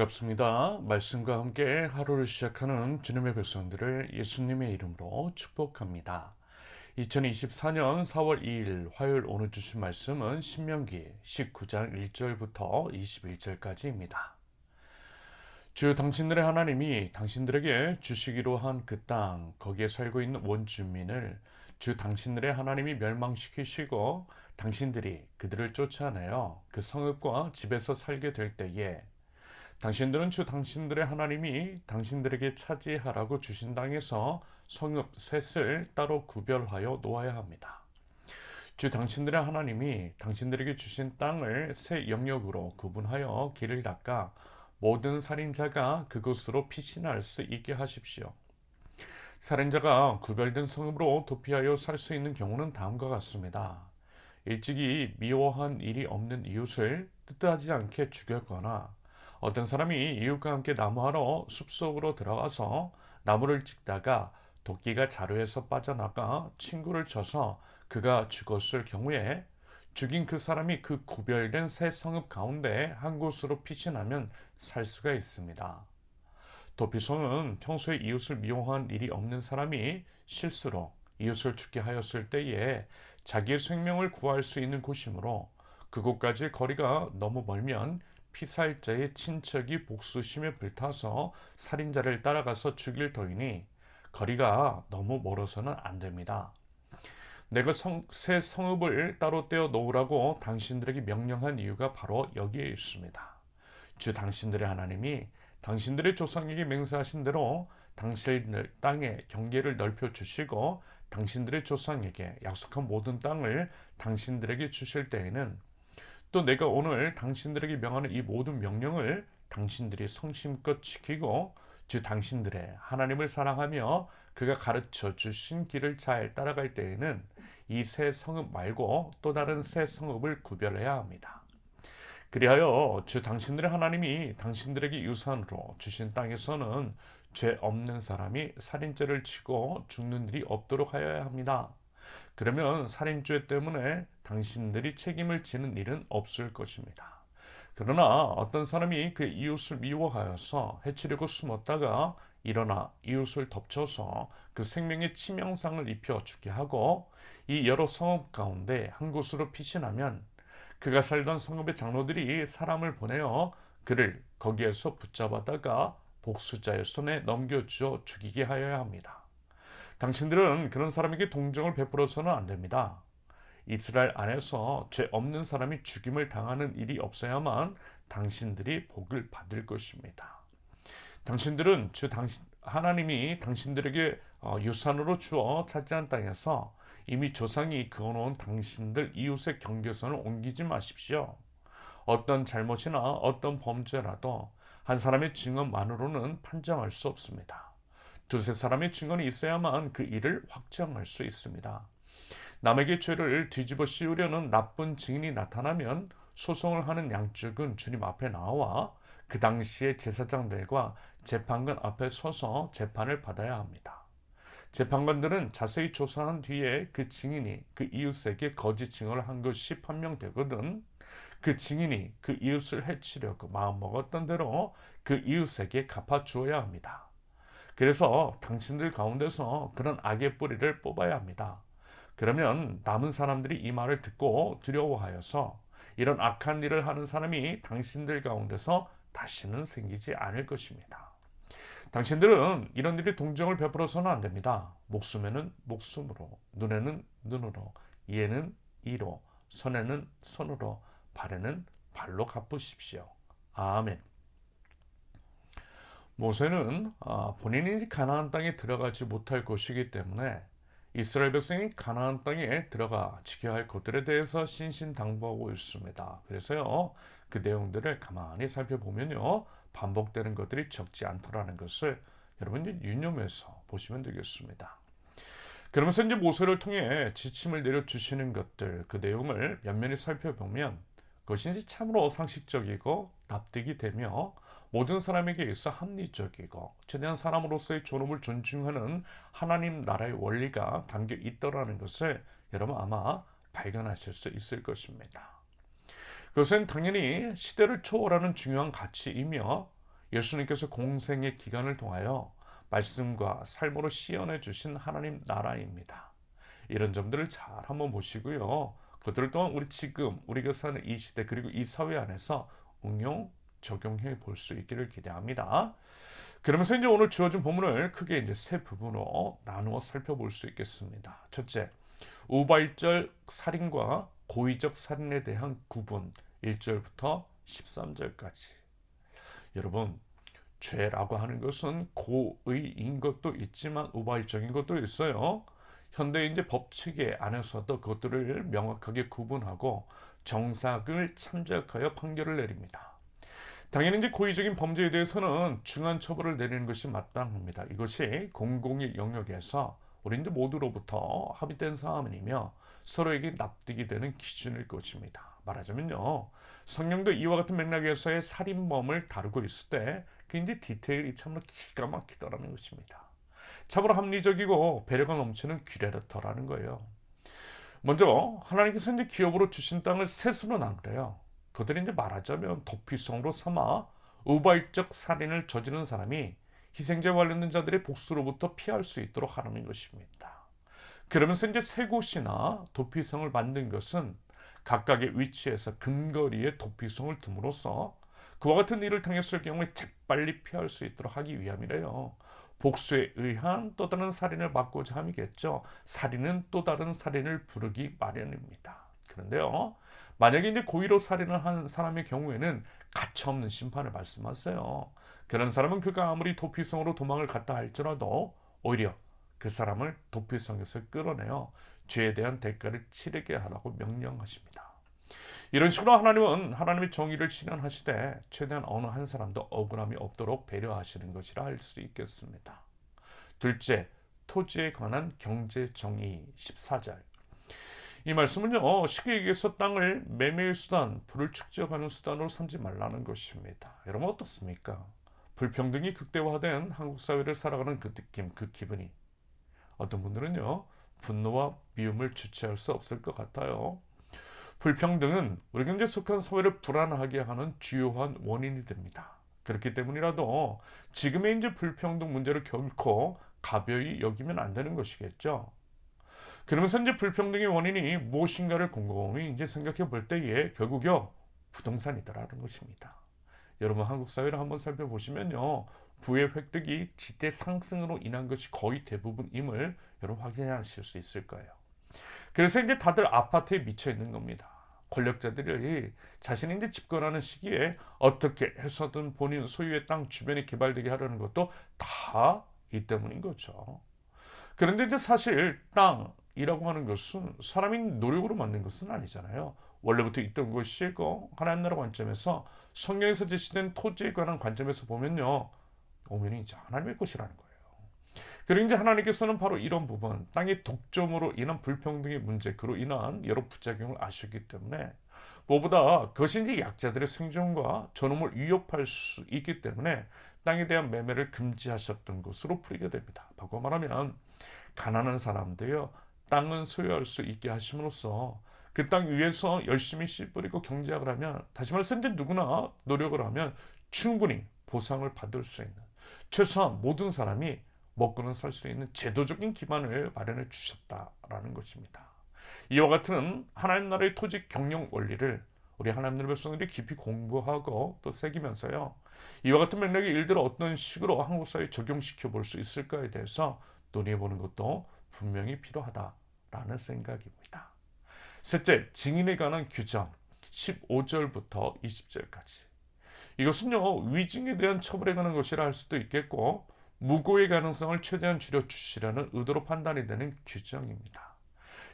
반갑습니다. 말씀과 함께 하루를 시작하는 주님의 백성들을 예수님의 이름으로 축복합니다. 2024년 4월 2일 화요일 오늘 주신 말씀은 신명기 19장 1절부터 21절까지입니다. 주 당신들의 하나님이 당신들에게 주시기로 한 그 땅, 거기에 살고 있는 원주민을 주 당신들의 하나님이 멸망시키시고 당신들이 그들을 쫓아내어 그 성읍과 집에서 살게 될 때에 당신들은 주 당신들의 하나님이 당신들에게 차지하라고 주신 땅에서 성읍 셋을 따로 구별하여 놓아야 합니다. 주 당신들의 하나님이 당신들에게 주신 땅을 세 영역으로 구분하여 길을 닦아 모든 살인자가 그곳으로 피신할 수 있게 하십시오. 살인자가 구별된 성읍으로 도피하여 살 수 있는 경우는 다음과 같습니다. 일찍이 미워한 일이 없는 이웃을 뜻하지 않게 죽였거나 어떤 사람이 이웃과 함께 나무하러 숲속으로 들어가서 나무를 찍다가 도끼가 자루에서 빠져나가 친구를 쳐서 그가 죽었을 경우에 죽인 그 사람이 그 구별된 새 성읍 가운데 한 곳으로 피신하면 살 수가 있습니다. 도피성은 평소에 이웃을 미워한 일이 없는 사람이 실수로 이웃을 죽게 하였을 때에 자기의 생명을 구할 수 있는 곳이므로 그곳까지 거리가 너무 멀면 피살자의 친척이 복수심에 불타서 살인자를 따라가서 죽일 터이니 거리가 너무 멀어서는 안 됩니다. 내가 새 성읍을 따로 떼어 놓으라고 당신들에게 명령한 이유가 바로 여기에 있습니다. 주 당신들의 하나님이 당신들의 조상에게 맹세하신 대로 당신들 땅의 경계를 넓혀 주시고 당신들의 조상에게 약속한 모든 땅을 당신들에게 주실 때에는 또 내가 오늘 당신들에게 명하는 이 모든 명령을 당신들이 성심껏 지키고 주 당신들의 하나님을 사랑하며 그가 가르쳐 주신 길을 잘 따라갈 때에는 이 새 성읍 말고 또 다른 새 성읍을 구별해야 합니다. 그리하여 주 당신들의 하나님이 당신들에게 유산으로 주신 땅에서는 죄 없는 사람이 살인죄를 치고 죽는 일이 없도록 하여야 합니다. 그러면 살인죄 때문에 당신들이 책임을 지는 일은 없을 것입니다. 그러나 어떤 사람이 그 이웃을 미워하여서 해치려고 숨었다가 일어나 이웃을 덮쳐서 그 생명에 치명상을 입혀 죽게 하고 이 여러 성읍 가운데 한 곳으로 피신하면 그가 살던 성읍의 장로들이 사람을 보내어 그를 거기에서 붙잡아다가 복수자의 손에 넘겨주어 죽이게 하여야 합니다. 당신들은 그런 사람에게 동정을 베풀어서는 안 됩니다. 이스라엘 안에서 죄 없는 사람이 죽임을 당하는 일이 없어야만 당신들이 복을 받을 것입니다. 당신들은 하나님이 당신들에게 유산으로 주어 차지한 땅에서 이미 조상이 그어놓은 당신들 이웃의 경계선을 옮기지 마십시오. 어떤 잘못이나 어떤 범죄라도 한 사람의 증언만으로는 판정할 수 없습니다. 두세 사람의 증언이 있어야만 그 일을 확정할 수 있습니다. 남에게 죄를 뒤집어 씌우려는 나쁜 증인이 나타나면 소송을 하는 양측은 주님 앞에 나와 그 당시의 제사장들과 재판관 앞에 서서 재판을 받아야 합니다. 재판관들은 자세히 조사한 뒤에 그 증인이 그 이웃에게 거짓 증언을 한 것이 판명되거든 그 증인이 그 이웃을 해치려고 마음먹었던 대로 그 이웃에게 갚아주어야 합니다. 그래서 당신들 가운데서 그런 악의 뿌리를 뽑아야 합니다. 그러면 남은 사람들이 이 말을 듣고 두려워하여서 이런 악한 일을 하는 사람이 당신들 가운데서 다시는 생기지 않을 것입니다. 당신들은 이런 일에 동정을 베풀어서는 안 됩니다. 목숨에는 목숨으로, 눈에는 눈으로, 이에는 이로, 손에는 손으로, 발에는 발로 갚으십시오. 아멘. 모세는 본인이 가나안 땅에 들어가지 못할 것이기 때문에 이스라엘 백성이 가나안 땅에 들어가 지켜야 할 것들에 대해서 신신당부하고 있습니다. 그래서요, 그 내용들을 가만히 살펴보면요, 반복되는 것들이 적지 않더라는 것을 여러분 유념해서 보시면 되겠습니다. 그러면서 이제 모세를 통해 지침을 내려주시는 것들, 그 내용을 면면히 살펴보면 그것이 이제 참으로 상식적이고 납득이 되며 모든 사람에게 있어 합리적이고 최대한 사람으로서의 존엄을 존중하는 하나님 나라의 원리가 담겨 있더라는 것을 여러분 아마 발견하실 수 있을 것입니다. 그것은 당연히 시대를 초월하는 중요한 가치이며 예수님께서 공생의 기간을 통하여 말씀과 삶으로 시연해 주신 하나님 나라입니다. 이런 점들을 잘 한번 보시고요. 그들을 또한 우리 지금 우리가 사는 이 시대 그리고 이 사회 안에서 응용 적용해 볼 수 있기를 기대합니다. 그러면서 이제 오늘 주어진 본문을 크게 이제 세 부분으로 나누어 살펴볼 수 있겠습니다. 첫째, 우발적 살인과 고의적 살인에 대한 구분 1절부터 13절까지. 여러분, 죄라고 하는 것은 고의인 것도 있지만 우발적인 것도 있어요. 현대 이제 법 체계 안에서도 그것들을 명확하게 구분하고 정삭을 참작하여 판결을 내립니다. 당연히 이제 고의적인 범죄에 대해서는 중한 처벌을 내리는 것이 마땅합니다. 이것이 공공의 영역에서 우리 이제 모두로부터 합의된 사안이며 서로에게 납득이 되는 기준일 것입니다. 말하자면요, 성령도 이와 같은 맥락에서의 살인범을 다루고 있을 때 그 이제 디테일이 참으로 기가 막히더라는 것입니다. 참으로 합리적이고 배려가 넘치는 귀레르터라는 거예요. 먼저 하나님께서 이제 기업으로 주신 땅을 셋으로 나누래요. 그들이 이제 말하자면 도피성으로 삼아 우발적 살인을 저지른 사람이 희생자 관련된 자들의 복수로부터 피할 수 있도록 하는 것입니다. 그러면서 이제 세 곳이나 도피성을 만든 것은 각각의 위치에서 근거리에 도피성을 둠으로써 그와 같은 일을 당했을 경우에 재빨리 피할 수 있도록 하기 위함이래요. 복수에 의한 또 다른 살인을 막고자 함이겠죠. 살인은 또 다른 살인을 부르기 마련입니다. 그런데요, 만약에 이제 고의로 살인을 한 사람의 경우에는 가차없는 심판을 말씀하세요. 그런 사람은 그가 아무리 도피성으로 도망을 갔다 할지라도 오히려 그 사람을 도피성에서 끌어내어 죄에 대한 대가를 치르게 하라고 명령하십니다. 이런 식으로 하나님은 하나님의 정의를 실현하시되 최대한 어느 한 사람도 억울함이 없도록 배려하시는 것이라 할 수 있겠습니다. 둘째, 토지에 관한 경제 정의 14절. 이 말씀은요, 쉽게 얘기해서 땅을 매매의 수단, 부를 축적하는 수단으로 삼지 말라는 것입니다. 여러분 어떻습니까? 불평등이 극대화된 한국 사회를 살아가는 그 느낌, 그 기분이 어떤 분들은요, 분노와 미움을 주체할 수 없을 것 같아요. 불평등은 우리 경제에 속한 사회를 불안하게 하는 주요한 원인이 됩니다. 그렇기 때문이라도 지금의 이제 불평등 문제를 결코 가벼이 여기면 안 되는 것이겠죠. 그러면서 이제 불평등의 원인이 무엇인가를 곰곰이 이제 생각해 볼 때에 결국요, 부동산이더라는 것입니다. 여러분 한국 사회를 한번 살펴보시면요, 부의 획득이 지대 상승으로 인한 것이 거의 대부분임을 여러분 확인하실 수 있을 거예요. 그래서 이제 다들 아파트에 미쳐 있는 겁니다. 권력자들이 자신이 이제 집권하는 시기에 어떻게 해서든 본인 소유의 땅 주변에 개발되게 하려는 것도 다 이 때문인 거죠. 그런데 이제 사실 땅이라고 하는 것은 사람이 노력으로 만든 것은 아니잖아요. 원래부터 있던 것이고 하나님 나라 관점에서 성경에서 제시된 토지에 관한 관점에서 보면요, 오면이 이제 하나님의 것이라는 거예요. 그리고 이제 하나님께서는 바로 이런 부분, 땅의 독점으로 인한 불평등의 문제, 그로 인한 여러 부작용을 아셨기 때문에 무엇보다 그것이 이제 약자들의 생존과 존엄을 위협할 수 있기 때문에 땅에 대한 매매를 금지하셨던 것으로 풀이가 됩니다. 바꿔 말하면 가난한 사람들요, 땅은 소유할 수 있게 하심으로써 그 땅 위에서 열심히 씨 뿌리고 경작을 하면, 다시 말해서 이제 누구나 노력을 하면 충분히 보상을 받을 수 있는, 최소한 모든 사람이 먹고는 살 수 있는 제도적인 기반을 마련해 주셨다라는 것입니다. 이와 같은 하나님 나라의 토지 경영 원리를 우리 하나님 나라의 백성들이 깊이 공부하고 또 새기면서요, 이와 같은 맥락의 일들을 어떤 식으로 한국 사회에 적용시켜 볼 수 있을까에 대해서 논의해 보는 것도 분명히 필요하다라는 생각입니다. 셋째, 증인에 관한 규정 15절부터 20절까지. 이것은요, 위증에 대한 처벌에 관한 것이라 할 수도 있겠고 무고의 가능성을 최대한 줄여주시라는 의도로 판단이 되는 규정입니다.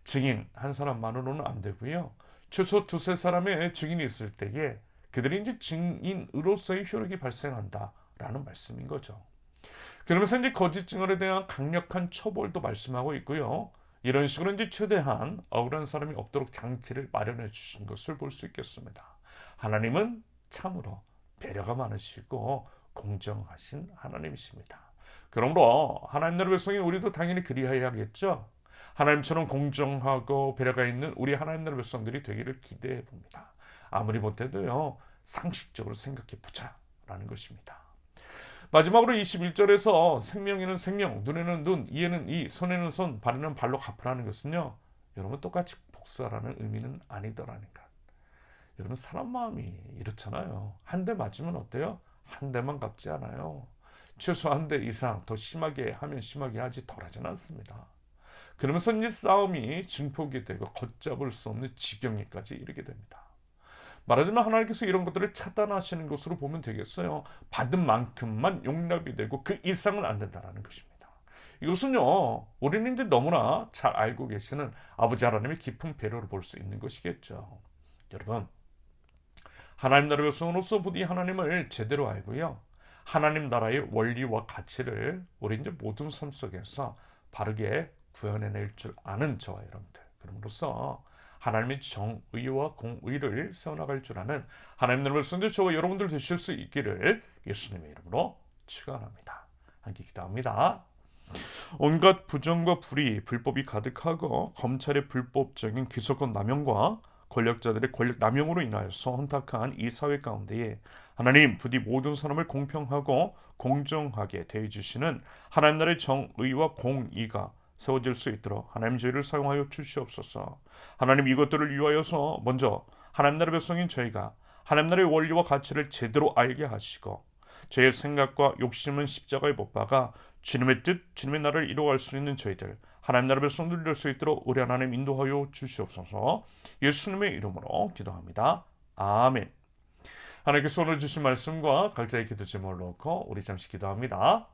증인 한 사람만으로는 안 되고요, 최소 두세 사람의 증인이 있을 때에 그들이 이제 증인으로서의 효력이 발생한다라는 말씀인 거죠. 그러면서 이제 거짓 증언에 대한 강력한 처벌도 말씀하고 있고요, 이런 식으로 이제 최대한 억울한 사람이 없도록 장치를 마련해 주신 것을 볼 수 있겠습니다. 하나님은 참으로 배려가 많으시고 공정하신 하나님이십니다. 그러므로 하나님 나라의 백성인 우리도 당연히 그리하여야겠죠. 하나님처럼 공정하고 배려가 있는 우리 하나님 나라의 백성들이 되기를 기대해 봅니다. 아무리 못해도요, 상식적으로 생각해 보자 라는 것입니다. 마지막으로 21절에서 생명에는 생명, 눈에는 눈, 이에는 이, 손에는 손, 발에는 발로 갚으라는 것은요, 여러분 똑같이 복수하라는 의미는 아니더라니까. 여러분 사람 마음이 이렇잖아요. 한 대 맞으면 어때요? 한 대만 갚지 않아요. 최소 한 대 이상 더 심하게 하면 심하게 하지 덜하지는 않습니다. 그러면서 이 싸움이 증폭이 되고 걷잡을 수 없는 지경에까지 이르게 됩니다. 말하자면 하나님께서 이런 것들을 차단하시는 것으로 보면 되겠어요. 받은 만큼만 용납이 되고 그 이상은 안 된다는 것입니다. 이것은요, 우리는 너무나 잘 알고 계시는 아버지 하나님의 깊은 배려를 볼 수 있는 것이겠죠. 여러분, 하나님 나라의 백성으로서 부디 하나님을 제대로 알고요, 하나님 나라의 원리와 가치를 우리 이제 모든 삶 속에서 바르게 구현해낼 줄 아는 저와 여러분들, 그럼으로써 하나님의 정의와 공의를 세워나갈 줄 아는 하나님 나라의 백성들 저와 여러분들 되실 수 있기를 예수님의 이름으로 축원합니다. 함께 기도합니다. 온갖 부정과 불의, 불법이 가득하고 검찰의 불법적인 기소권 남용과 권력자들의 권력 남용으로 인하여서 혼탁한 이 사회 가운데에 하나님 부디 모든 사람을 공평하고 공정하게 대해주시는 하나님 나라의 정의와 공의가 세워질 수 있도록 하나님 저희를 사용하여 주시옵소서. 하나님 이것들을 위하여서 먼저 하나님 나라의 백성인 저희가 하나님 나라의 원리와 가치를 제대로 알게 하시고 저희의 생각과 욕심은 십자가에 못 박아 주님의 뜻, 주님의 나라를 이루어갈 수 있는 저희들 하나님 나라의 백성들 될 수 있도록 우리 하나님 인도하여 주시옵소서. 예수님의 이름으로 기도합니다. 아멘. 하나님께서 오늘 주신 말씀과 각자의 기도 제목을 놓고 우리 잠시 기도합니다.